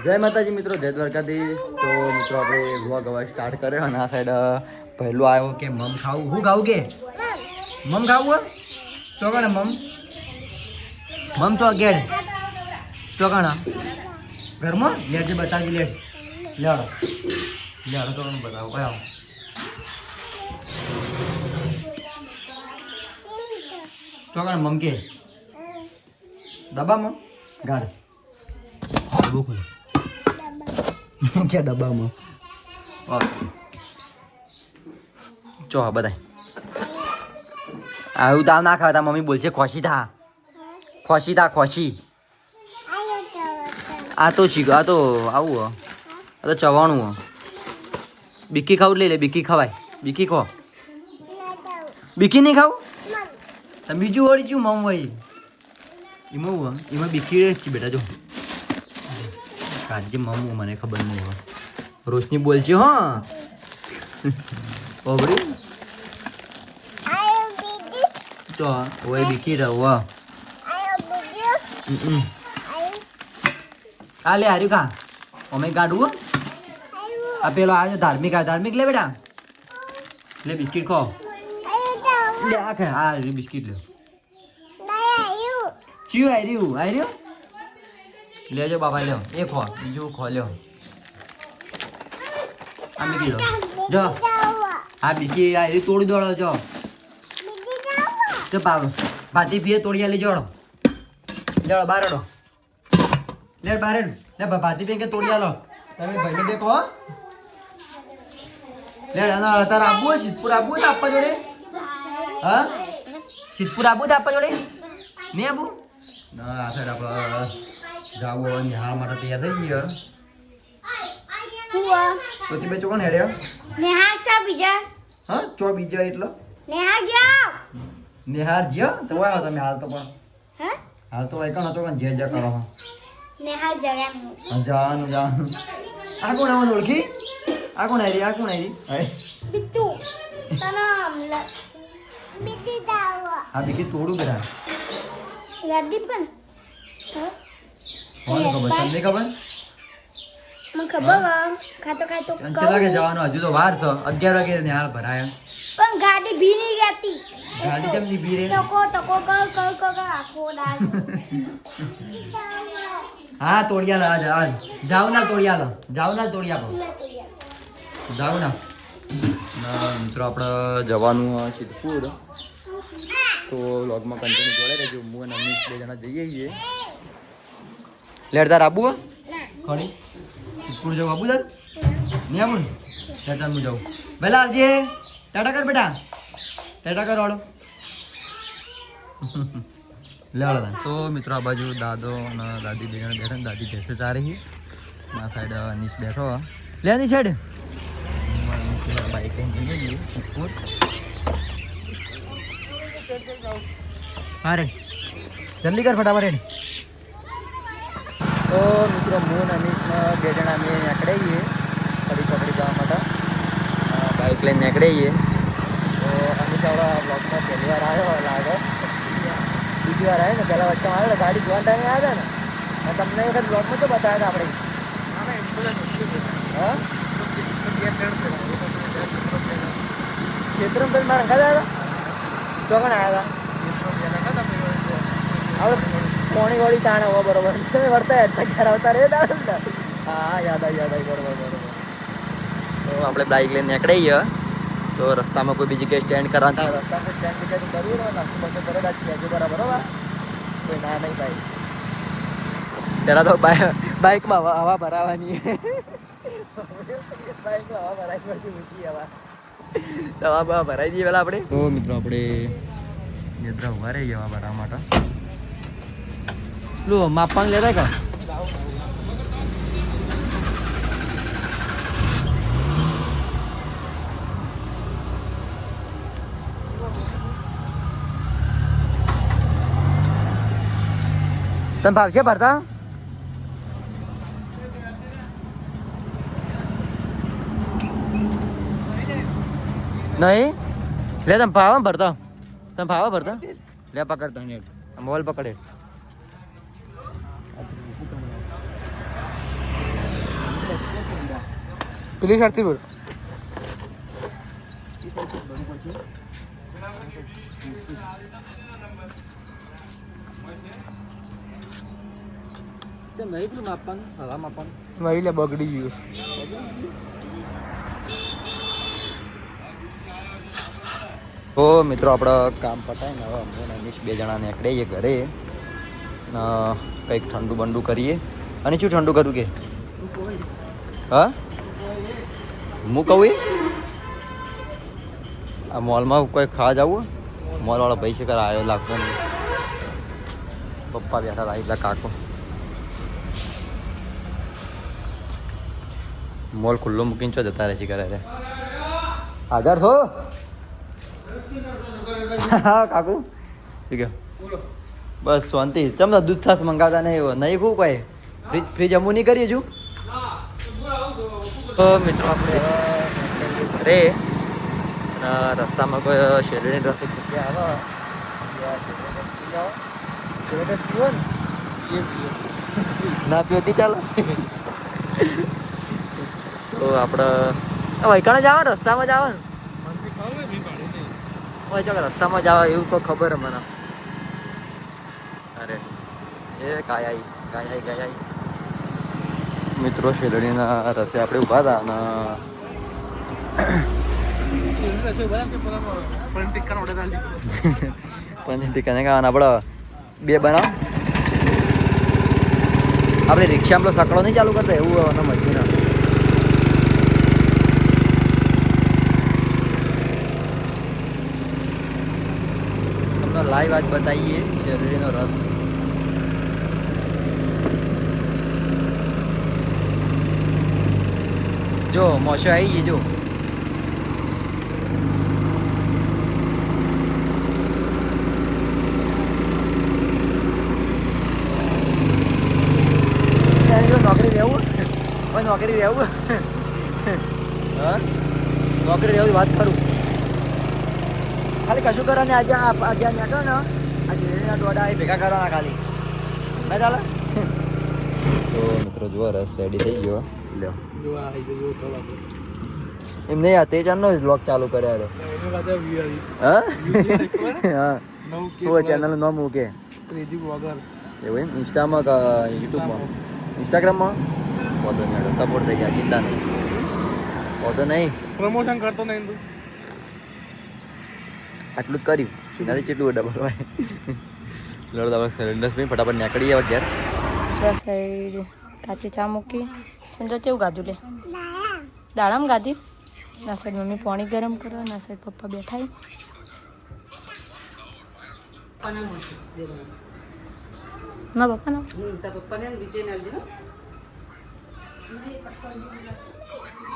જય માતાજી મિત્રો, જય દ્વારકાધીશ. તો મિત્રો આપણે વ્લોગ હવે સ્ટાર્ટ કર્યો અને આ સાઈડ પહેલો આવ્યો કે મમ ખાવું. હું ખાવું કે મમ ખાવું ચોકણ મમ ચો ગેડ ચોકણ ઘરમાં લેટ જે બતાવજી લેટ લેડો લેડો તો બતાવો કયા ચોકણ મમ કે ડબ્બામાં ગાડ ડબ્બો ખોલો ક્યાં ડબ્બામાં ચો બધાય આવું તાવ ના ખાવા મમ્મી બોલશે ખોશી થા ખોશી આ તો શીખ આ તો આવું આ તો ચવાણું બીકી ખાવું લઈ લે બીકી ખવાય બીકી ખો બીકી નહીં ખાવું તમે બીજું વળી છું મમ વળી એમાં બીકી છે બેટા જો કાજે મમ મને ખબર નહીં હોય રોશની બોલશે હા ઓબડી તો ઓય બીકી રહો આ લે હાર્યું કા અમે કાઢવું આ પેલો આવ્યો ધાર્મિક લે બેટા લે બિસ્કિટ ખો લે આ ખા આ બિસ્કિટ લે ચિયું આર્યું લેજો બાબા લ્યો એ ખો બીજું ખો લ્યો આ મીકી લો જો આ બીજી આ તોડી દોડો જો તો ભાજી પીએ તોડિયા લઈ જોડો લેડો બારડો લે બારે લે ભાજી પીએ કે તોડિયા લો તમે ભાઈને બે કહો લે તાર આબુ સિદ્ધપુર આબુ તો આપવા જોડે હા સિદ્ધપુર આબુ તો આપવા જોડે નહીં આબુ ના આ સાઈડ આપણે જાવું નિહાળ માટે તૈયાર થઈ ગયો તો તે બે ચોકન હેડ્યા નેહાર ચા બીજા હા ચો બીજા એટલે નેહાર ગયા નિહાર જ્યા તો આવ્યો તમે હાલ તો પણ હે હાલ તો એકણ ચોકન જે કરો નેહાર ગયા જાનું આ કોણ આવવાનું ઓળખી આ કોણ આવી બિટ્ટુ તનામ બિટ્ટી દાવા આ બીકી તોડું બેટા ગાડી પણ કોને ખબર તમને ખબર મને ખબર ખાતો ચંચલ વાગે જવાનું હજુ તો વાર છે 11 વાગે નિહાળ ભરાય પણ ગાડી ભી નહીં ગતી ગાડી કેમ ની ભીરે ટકો કર આખો ડાલ હા તોડિયા લા જાવ ના તોડિયા જાવ ના મિત્રો આપણે જવાનું સિદ્ધપુર તો વ્લોગમાં કન્ટિન્યુ જોડે રહેજો હું અને અમીશ બે જણા જઈએ છીએ લેડતાર આબુ ખડી સિદ્ધપુર જાવ આબુ તાર નહીં આબુ ને લેડતાર હું જાઉં વહેલા આવજે ટાટા કર બેટા ટાટા કર વાળો લેવાડો તો મિત્રો આ બાજુ દાદો અને દાદી બે જણા બેઠા દાદી જશે ચારે આ સાઈડ અનીશ બેઠો લે ની સાઈડ બાઈક લઈને જઈએ સિદ્ધપુર હા રે જલ્દી કર ફટાફટ હેડ તો મિત્રો હું અનીશમાં બે જણા અમે નીકળીએ પકડી જવા માટે બાઈક લઈને નીકળીએ તો અનીશ આપણા બ્લોગમાં પહેલી વાર આવ્યો લાગે બીજી વાર આવ્યો ને પહેલાં વચ્ચેમાં આવ્યો ગાડી જોવા ટાઈમે આવ્યા હતા ને તમને વખત બ્લોગમાં તો બતાવ્યા હતા આપણે હા ક્ષેત્રમાં મારા અંકા હતા ચોકણ આવ્યા હતા આપણે પોણી વાળી તાણ હોવા બરોબર તમે વર્તા હેઠા ઘર આવતા રે હા યાદ આવી બરોબર તો આપણે બાઈક લઈને નીકળીએ તો રસ્તામાં કોઈ બીજી કંઈ સ્ટેન્ડ કરવાના થાય રસ્તામાં સ્ટેન્ડ બીજા કરવું ને નાસ્તો બસો કરે છે બરાબર કોઈ ના નહીં ભાઈ પહેલાં તો બાઇકમાં હવા ભરાવાની બાઇકમાં હવા ભરાઈ પછી ઊંચી હવા ભરાઈ દઈએ પહેલાં આપણે તો મિત્રો આપણે નિદ્રા ઉભા રહી હવા ભરવા માટે લો માપવાનું લેતા કા તમે ભાવશે ભરતા નહીં લે તમે ભાવ ભરતા લે પકડતા મોબાઈલ પકડે પેલી શરતી બોલ નહીં લે બગડી ગયું. તો મિત્રો આપણે કામ પતાય ને હવે અમે રમેશ 2 જણા નીકળીએ ઘરે ને કંઈક ઠંડુ બંડુ કરીએ. અને શું ઠંડુ કરું કે હા હું કહું એ આ મોલમાં કોઈ ખાવા જવું મોલવાળો ભાઈ છે કર આવ્યો લાગતો નહીં. પપ્પા બેઠા લાવી એટલે કાકો મોલ ખુલ્લો મૂકીને છો જતા રહેશે કરે રે હાજર છો હા કાકુ ઠીક છે બસ શાંતિ ચમતા દૂધ છાસ મંગાવતા નહીં નહીં ખૂબ કોઈ ફ્રીજ અમું નહીં કરીએ છું. તો મિત્રો આપણે ઘરે રસ્તામાં કોઈ શેરડીની રસ આવે ના પીવતી ચાલો. તો આપણે વૈકાણે જ આવે રસ્તામાં જ આવે ને હોય ચાલો રસ્તામાં જ આવે એવું કોઈ ખબર મને. અરે એ ગાય મિત્રો શેરડીના રસે આપણે ઊભા હતા અને પનીર ટીકા ખાવાના આપણે 2 બનાવ. આપણે રિક્ષામાં સકડો નહીં ચાલુ કરતા એવું અને મશીન તમને લાઈવ આજ બતાવીએ શેરડીનો રસ. જો મોશો આવી ગઈ જો નોકરી રહેવું નોકરી રહેવું હા નોકરી રહેવું વાત કરું ખાલી કશું કરો ને આજે આજે નીકળો ને આ શેરડીના ડોડા ભેગા કરવાના ખાલી ના ચાલે. તો મિત્રો જુઓ રસ રેડી થઈ ગયો લ્યો એમ નહીં આ તેજાનનો જ બ્લોગ ચાલુ કર્યો હા હા ચેનલનું નામ મૂકે એવું એમ ઇન્સ્ટામાં કે યુટ્યુબમાં ઇન્સ્ટાગ્રામમાં વધો નહીં સપોર્ટ થઈ ગયા ચિંતા નહીં વધો નહીં પ્રમોશન કરતો નહીં તું આટલું જ કર્યું નથી કેટલું ડબલ હોય લડો આપણે સિલિન્ડર્સ બી ફટાફટ નીકળીએ ઘેર સાઈડ કાચી ચા મૂકી તો કેવું ગાધું લે દાડામાં ગાધી ના સાઈડ મમ્મી પાણી ગરમ કરો ના સાઈડ પપ્પા બેઠા ના પપ્પા ના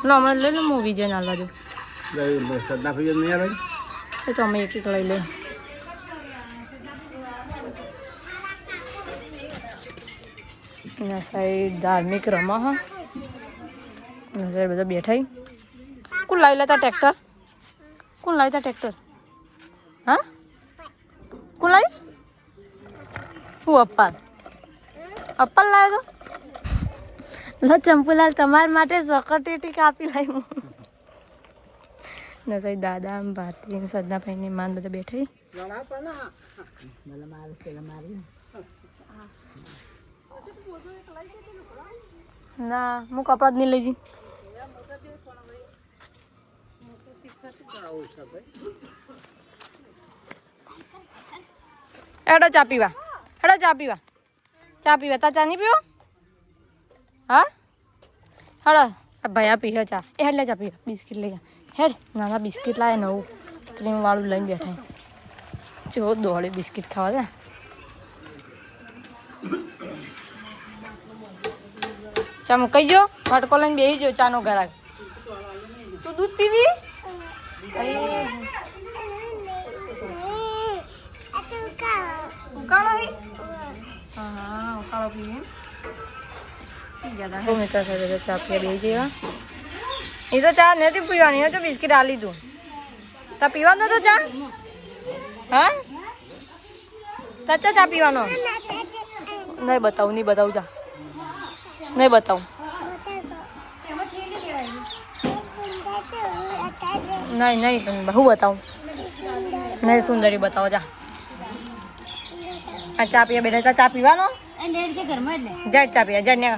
હમણાં લઈ લે હું વિજય ના લાદું એ તો અમે એક લઈ લે એના સાઈડ ધાર્મિક રમા હા એના સાઈડ બધા બેઠા કોણ લાવી લેતા ટ્રેક્ટર કોણ લાવી તા ટ્રેક્ટર હા કોણ લાવી હું અપ્પાલ લાવ્યો તો લો ચંપુલાલ તમારા માટે સકટેટી કાપી લાવી હું ના સાઈડ દાદા ભારતી સદનાભાઈની માન બધા બેઠા ના હું કપડા જ નહીં લઈ જઈ હેડો ચા પીવા તા ચા નહીં પીવો હા હેડો ભાઈ આ પીવો ચા એ હેડ લે ચા પીવા બિસ્કિટ લઈ ગયા હેડ નાના બિસ્કિટ લાવે નવું ક્રીમ વાળું લઈને બેઠા જો દોડે બિસ્કિટ ખાવા દે ચા મુકાઈ ગયો વાટકો લઈને બેસી ગયો ચાનો ઘરાક તું દૂધ પીવી ઉકાળો હા ઉકાળો પીવી મિત્ર સાથે ચા પીવા બેસી જેવા એ તો ચા નથી પીવાની એ તો બિસ્કિટ આ લીધું તા પીવાનો તો ચા હા ચા પીવાનો નહીં બતાવું જા નહીં બતાવું નહીં નહીં તમે બહુ બતાવો નહીં સુંદરી બતાવો જા આ ચા પીવા બેઠા ચા પીવાનો ઘરમાં એટલે જડ ચા પીવા જડ ને